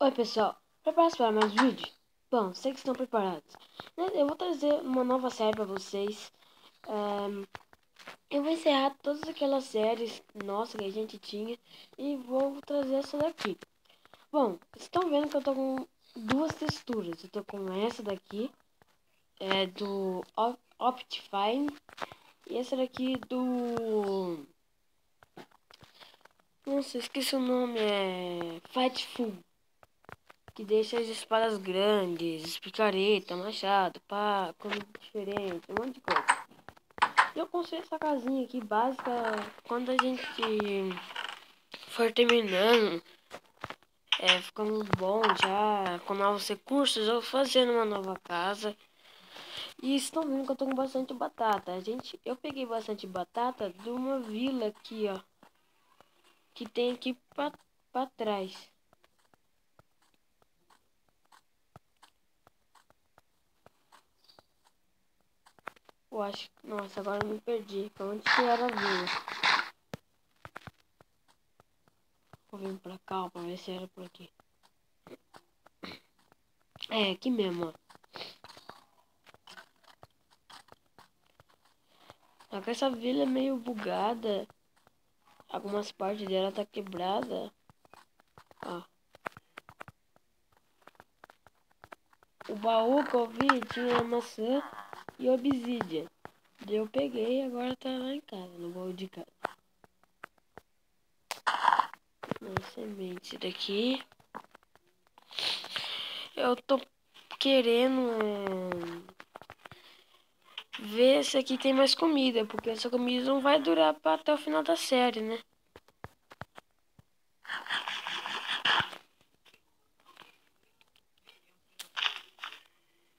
Oi pessoal, preparados para mais vídeo? Bom, sei que estão preparados. Eu vou trazer uma nova série para vocês. Eu vou encerrar todas aquelas séries nossas que a gente tinha e vou trazer essa daqui. Bom, vocês estão vendo que eu tô com duas texturas. Eu tô com essa daqui, do Optifine, e essa daqui do... Nossa, esqueci o nome, Fightful. Que deixa as espadas grandes, picareta, machado, pá, coisa diferente, um monte de coisa. Eu construí essa casinha aqui básica. Quando a gente for terminando, ficando bom já, com novos recursos, eu vou fazendo uma nova casa. E estão vendo que eu tô com bastante batata. Eu peguei bastante batata de uma vila aqui, ó, que tem aqui pra trás. Eu acho. Nossa, agora eu me perdi. Pra onde que era a vila? Vou vir pra cá, ó, pra ver se era por aqui. É, aqui mesmo, ó. Só que essa vila é meio bugada. Algumas partes dela tá quebrada. Ó. O baú que eu vi tinha maçã e obsidian. Daí eu peguei e agora tá lá em casa, no baú de casa. Uma semente daqui. Eu tô querendo ver se aqui tem mais comida, porque essa comida não vai durar até o final da série, né?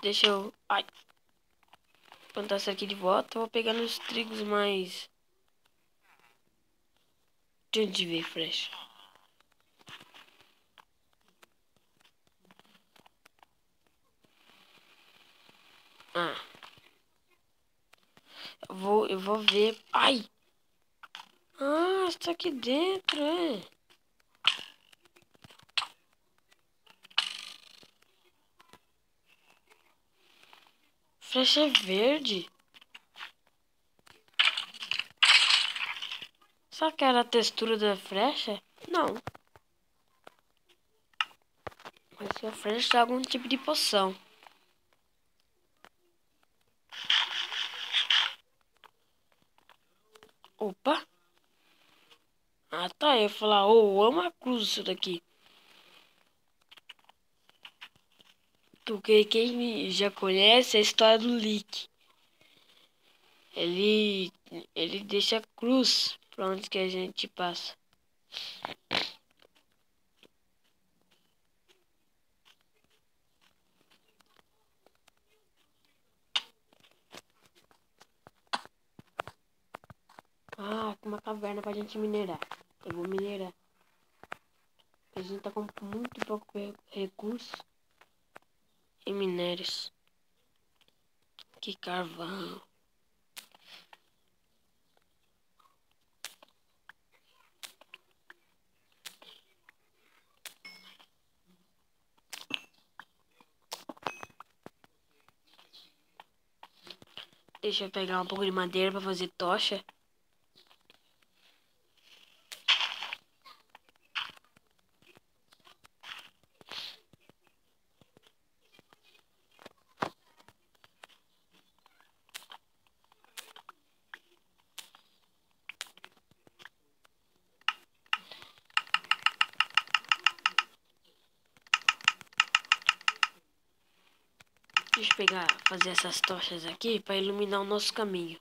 Deixa eu... Ai. Plantar isso aqui de volta. Eu vou pegar nos trigos mais... De onde veio, Fresh? Ah. Eu vou ver... Ai! Ah, está aqui dentro, é. Flecha é verde. Será que era a textura da flecha? Não. Mas se a flecha é algum tipo de poção. Opa. Ah, tá. Eu ia falar, oh, é uma cruz isso daqui. Porque quem já conhece a história do Lick. Ele, ele deixa cruz pra onde que a gente passa. Ah, uma caverna pra gente minerar. Eu vou minerar. A gente tá com muito pouco recurso em minérios. Que carvão. Deixa eu pegar um pouco de madeira pra fazer tocha. Deixa eu fazer essas tochas aqui para iluminar o nosso caminho.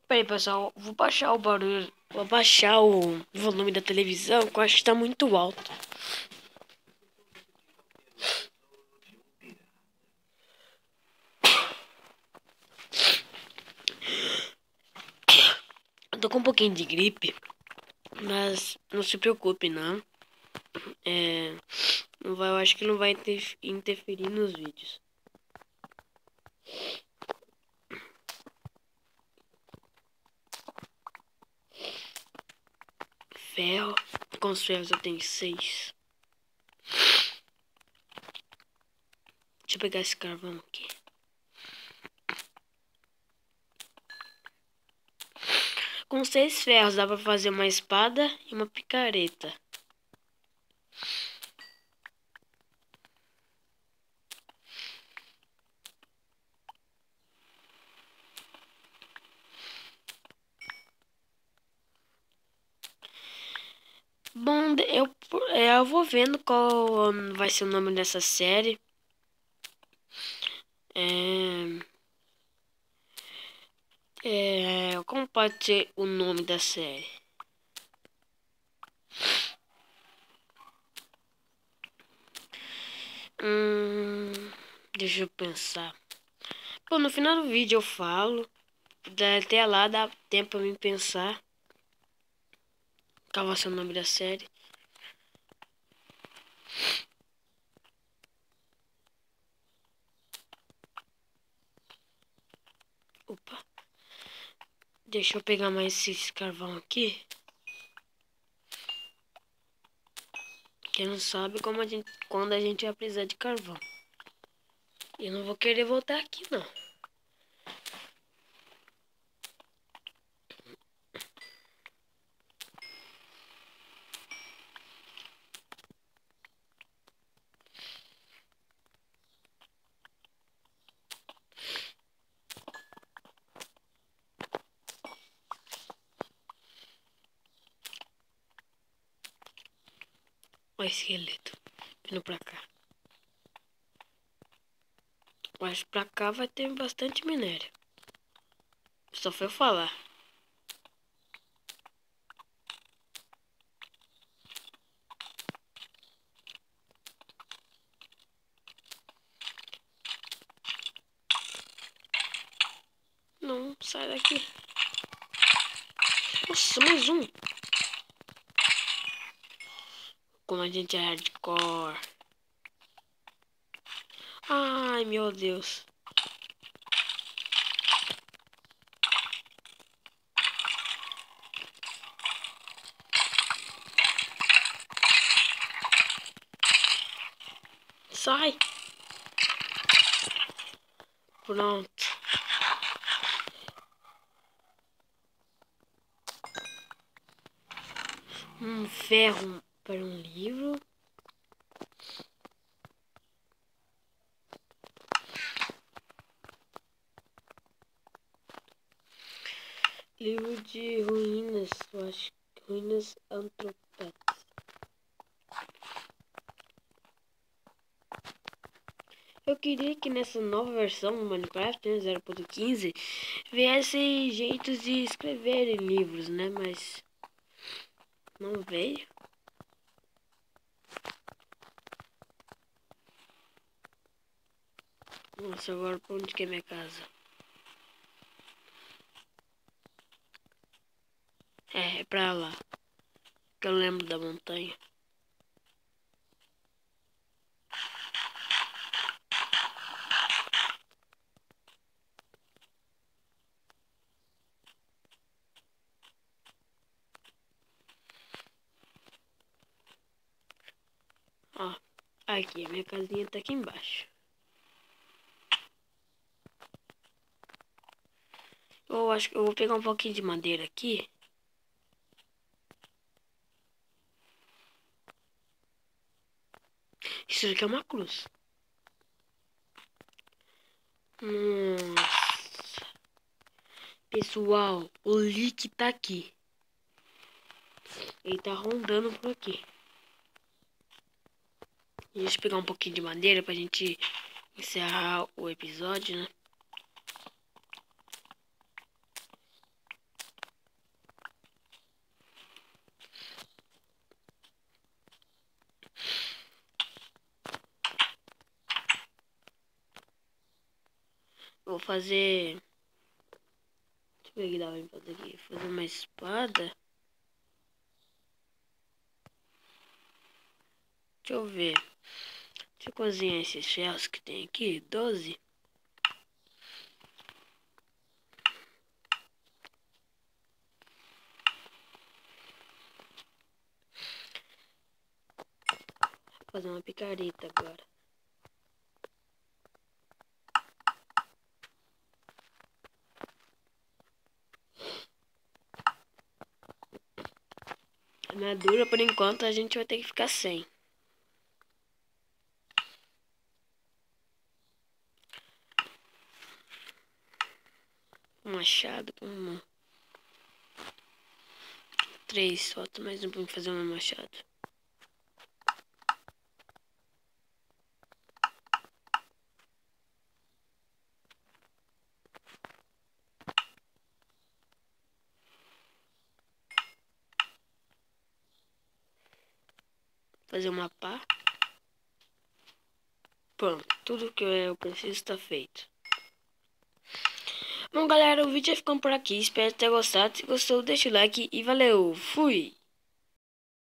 Peraí, pessoal, vou baixar o barulho, vou baixar o volume da televisão, que eu acho que tá muito alto. Eu tô com um pouquinho de gripe, mas não se preocupe, não. Eu acho que não vai interferir nos vídeos. ferro. Com os ferros eu tenho 6. Deixa eu pegar esse carvão aqui. Com 6 ferros dá pra fazer uma espada e uma picareta. Bom, eu vou vendo qual vai ser o nome dessa série. Como pode ser o nome da série? Deixa eu pensar. Bom, no final do vídeo eu falo. Até lá dá tempo pra mim pensar qual vai ser o nome da série. Opa. Deixa eu pegar mais esse carvão aqui. Quem não sabe quando a gente vai precisar de carvão. Eu não vou querer voltar aqui, não. Olha o esqueleto vindo pra cá. Mas pra cá vai ter bastante minério. Só foi eu falar. Não, sai daqui. Nossa, mais um. Como a gente é hardcore. Ai, meu Deus. Sai. Pronto. Um ferro para um livro. Livro de ruínas, eu acho. Ruínas antropéticas. Eu queria que nessa nova versão do Minecraft, né, 0.15, viesse jeitos de escrever livros, né, mas não veio. Nossa, agora pra onde que é minha casa? É pra lá, que eu lembro da montanha. Ó, aqui, a minha casinha tá aqui embaixo. Eu acho que eu vou pegar um pouquinho de madeira aqui. Isso aqui é uma cruz. Nossa. Pessoal, o Lick tá aqui. Ele tá rondando por aqui. Deixa eu pegar um pouquinho de madeira pra gente encerrar o episódio, né? Vou fazer... Deixa eu ver o que dá pra fazer aqui. Fazer uma espada. Deixa eu ver. Deixa eu cozinhar esses ferros que tem aqui. 12. fazer uma picareta agora. Armadura, por enquanto, a gente vai ter que ficar sem. Um machado, uma. 3, falta mais um pra fazer um machado. Fazer uma pá. Pronto, tudo que eu preciso está feito. Bom, galera, o vídeo vai ficando por aqui. Espero ter gostado. Se gostou, deixa o like e valeu. Fui!